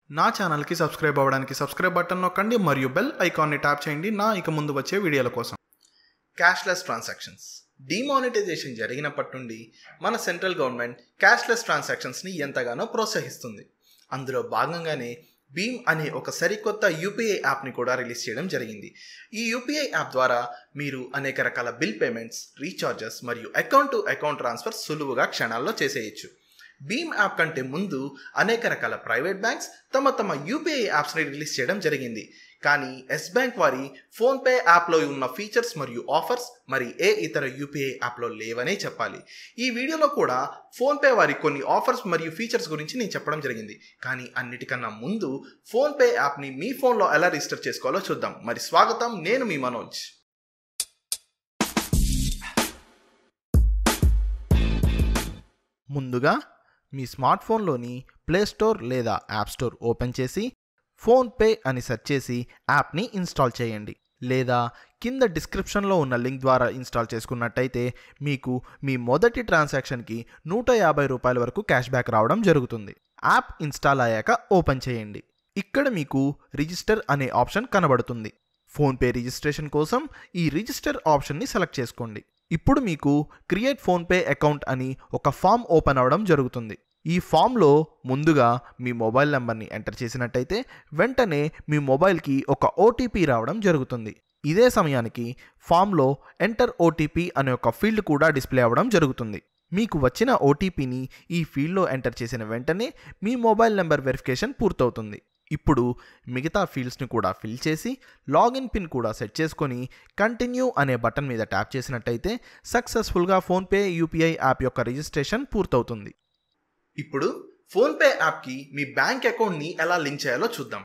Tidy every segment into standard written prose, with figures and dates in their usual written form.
నా ఛానల్కి సబ్స్క్రైబ్ అవ్వడానికి సబ్స్క్రైబ్ బటన్ నొక్కండి మరియు బెల్ ఐకాన్ని ట్యాప్ చేయండి నా ఇక ముందు వచ్చే వీడియోల కోసం. క్యాష్లెస్ ట్రాన్సాక్షన్స్ డిమానిటైజేషన్ జరిగినప్పటి నుండి మన సెంట్రల్ గవర్నమెంట్ క్యాష్లెస్ ట్రాన్సాక్షన్స్ని ఎంతగానో ప్రోత్సహిస్తుంది. అందులో భాగంగానే భీమ్ అనే ఒక సరికొత్త యూపీఐ యాప్ని కూడా రిలీజ్ చేయడం జరిగింది. ఈ యూపీఐ యాప్ ద్వారా మీరు అనేక రకాల బిల్ పేమెంట్స్, రీఛార్జెస్ మరియు అకౌంట్ టు అకౌంట్ ట్రాన్స్ఫర్ సులువుగా క్షణాల్లో చేసేయచ్చు. భీమ్ యాప్ కంటే ముందు అనేక రకాల ప్రైవేట్ బ్యాంక్స్ తమ యూపీఐ యాప్స్ని రిలీజ్ చేయడం జరిగింది. కానీ ఎస్ బ్యాంక్ వారి ఫోన్పే యాప్లో ఉన్న ఫీచర్స్ మరియు ఆఫర్స్ మరి ఏ ఇతర యూపీఐ యాప్లో లేవనే చెప్పాలి. ఈ వీడియోలో కూడా ఫోన్పే వారి కొన్ని ఆఫర్స్ మరియు ఫీచర్స్ గురించి నేను చెప్పడం జరిగింది. కానీ అన్నిటికన్నా ముందు ఫోన్పే యాప్ని మీ ఫోన్లో ఎలా రిజిస్టర్ చేసుకోవాలో చూద్దాం. మరి స్వాగతం, నేను మీ మనోజ్. ముందుగా మీ స్మార్ట్ ఫోన్లోని ప్లే స్టోర్ లేదా యాప్ స్టోర్ ఓపెన్ చేసి ఫోన్పే అని సెర్చ్ చేసి యాప్ని ఇన్స్టాల్ చేయండి. లేదా కింద డిస్క్రిప్షన్లో ఉన్న లింక్ ద్వారా ఇన్స్టాల్ చేసుకున్నట్టయితే మీకు మీ మొదటి ట్రాన్సాక్షన్కి ₹150 వరకు క్యాష్ బ్యాక్ రావడం జరుగుతుంది. యాప్ ఇన్స్టాల్ అయ్యాక ఓపెన్ చేయండి. ఇక్కడ మీకు రిజిస్టర్ అనే ఆప్షన్ కనబడుతుంది. ఫోన్పే రిజిస్ట్రేషన్ కోసం ఈ రిజిస్టర్ ఆప్షన్ని సెలెక్ట్ చేసుకోండి. ఇప్పుడు మీకు క్రియేట్ ఫోన్పే అకౌంట్ అని ఒక ఫామ్ ఓపెన్ అవ్వడం జరుగుతుంది. ఈ ఫామ్లో ముందుగా మీ మొబైల్ నెంబర్ని ఎంటర్ చేసినట్టయితే వెంటనే మీ మొబైల్కి ఒక ఓటీపీ రావడం జరుగుతుంది. ఇదే సమయానికి ఫామ్లో ఎంటర్ ఓటీపీ అనే ఒక ఫీల్డ్ కూడా డిస్ప్లే అవ్వడం జరుగుతుంది. మీకు వచ్చిన ఓటీపీని ఈ ఫీల్డ్లో ఎంటర్ చేసిన వెంటనే మీ మొబైల్ నెంబర్ వెరిఫికేషన్ పూర్తవుతుంది. ఇప్పుడు మిగతా ఫీల్డ్స్ని కూడా ఫిల్ చేసి లాగిన్ పిన్ కూడా సెట్ చేసుకొని కంటిన్యూ అనే బటన్ మీద ట్యాప్ చేసినట్టయితే సక్సెస్ఫుల్గా ఫోన్పే యూపీఐ యాప్ యొక్క రిజిస్ట్రేషన్ పూర్తవుతుంది. ఇప్పుడు ఫోన్పే యాప్కి మీ బ్యాంక్ అకౌంట్ని ఎలా లింక్ చేయాలో చూద్దాం.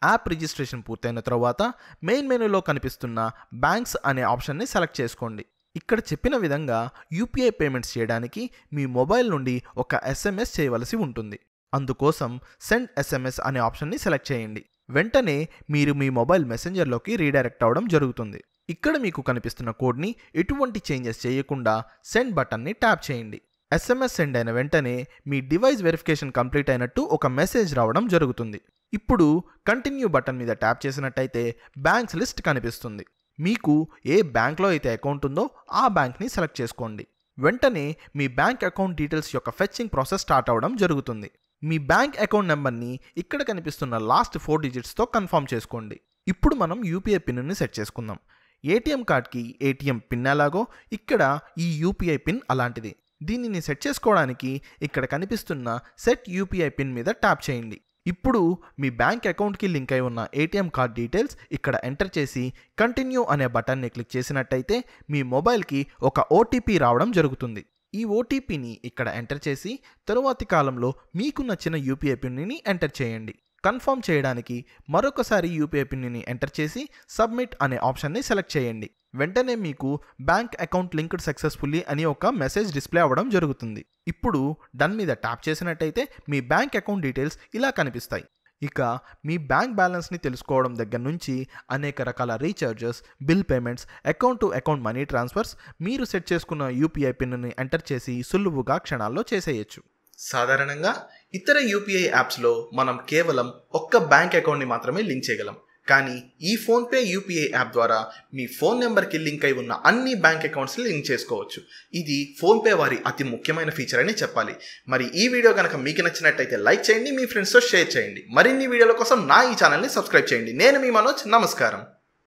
యాప్ రిజిస్ట్రేషన్ పూర్తయిన తర్వాత మెయిన్ మెనూలో కనిపిస్తున్న బ్యాంక్స్ అనే ఆప్షన్ని సెలెక్ట్ చేసుకోండి. ఇక్కడ చెప్పిన విధంగా యూపీఐ పేమెంట్స్ చేయడానికి మీ మొబైల్ నుండి ఒక SMS చేయవలసి ఉంటుంది. అందుకోసం సెండ్ SMS అనే ఆప్షన్ని సెలెక్ట్ చేయండి. వెంటనే మీరు మీ మొబైల్ మెసెంజర్లోకి రీడైరెక్ట్ అవ్వడం జరుగుతుంది. ఇక్కడ మీకు కనిపిస్తున్న కోడ్ని ఎటువంటి చేంజెస్ చేయకుండా సెండ్ బటన్ని ట్యాప్ చేయండి. SMS సెండ్ అయిన వెంటనే మీ డివైస్ వెరిఫికేషన్ కంప్లీట్ అయినట్టు ఒక మెసేజ్ రావడం జరుగుతుంది. ఇప్పుడు కంటిన్యూ బటన్ మీద ట్యాప్ చేసినట్టయితే బ్యాంక్స్ లిస్ట్ కనిపిస్తుంది. మీకు ఏ బ్యాంక్లో అయితే అకౌంట్ ఉందో ఆ బ్యాంక్ని సెలెక్ట్ చేసుకోండి. వెంటనే మీ బ్యాంక్ అకౌంట్ డీటెయిల్స్ యొక్క ఫెచ్చింగ్ ప్రాసెస్ స్టార్ట్ అవ్వడం జరుగుతుంది. మీ బ్యాంక్ అకౌంట్ నెంబర్ని ఇక్కడ కనిపిస్తున్న లాస్ట్ 4 డిజిట్స్తో కన్ఫర్మ్ చేసుకోండి. ఇప్పుడు మనం యూపీఐ పిన్ని సెట్ చేసుకుందాం. ఏటీఎం కార్డ్కి ఏటీఎం పిన్ ఎలాగో ఇక్కడ ఈ యూపీఐ పిన్ అలాంటిది. దీనిని సెట్ చేసుకోవడానికి ఇక్కడ కనిపిస్తున్న సెట్ యూపీఐ పిన్ మీద ట్యాప్ చేయండి. ఇప్పుడు మీ బ్యాంక్ అకౌంట్కి లింక్ అయి ఉన్న ఏటీఎం కార్డ్ డీటెయిల్స్ ఇక్కడ ఎంటర్ చేసి కంటిన్యూ అనే బటన్ని క్లిక్ చేసినట్టయితే మీ మొబైల్కి ఒక ఓటీపీ రావడం జరుగుతుంది. ఈ ఓటీపీని ఇక్కడ ఎంటర్ చేసి తరువాతి కాలంలో మీకు నచ్చిన యూపీఐ పిన్ని ఎంటర్ చేయండి. కన్ఫర్మ్ చేయడానికి మరొకసారి యూపీఐ పిన్ని ఎంటర్ చేసి సబ్మిట్ అనే ఆప్షన్ని సెలెక్ట్ చేయండి. వెంటనే మీకు బ్యాంక్ అకౌంట్ లింక్డ్ సక్సెస్ఫుల్లీ అని ఒక మెసేజ్ డిస్ప్లే అవ్వడం జరుగుతుంది. ఇప్పుడు డన్ మీద ట్యాప్ చేసినట్టయితే మీ బ్యాంక్ అకౌంట్ డీటెయిల్స్ ఇలా కనిపిస్తాయి. ఇక మీ బ్యాంక్ బ్యాలెన్స్ని తెలుసుకోవడం దగ్గర నుంచి అనేక రకాల recharges, bill payments, account to account money transfers మీరు సెట్ చేసుకున్న యూపీఐ పిన్ని ఎంటర్ చేసి సులువుగా క్షణాల్లో చేసేయచ్చు. సాధారణంగా ఇతర యూపీఐ యాప్స్లో మనం కేవలం ఒక్క బ్యాంక్ అకౌంట్ని మాత్రమే లింక్ చేయగలం. కానీ ఈ ఫోన్పే యూపీఐ యాప్ ద్వారా మీ ఫోన్ నెంబర్కి లింక్ అయి ఉన్న అన్ని బ్యాంక్ అకౌంట్స్ని లింక్ చేసుకోవచ్చు. ఇది ఫోన్పే వారి అతి ముఖ్యమైన ఫీచర్ అని చెప్పాలి. మరి ఈ వీడియో కనుక మీకు నచ్చినట్టయితే లైక్ చేయండి, మీ ఫ్రెండ్స్తో షేర్ చేయండి. మరిన్ని వీడియోల కోసం నా ఈ ఛానల్ని సబ్స్క్రైబ్ చేయండి. నేను మీ మనోజ్. నమస్కారం.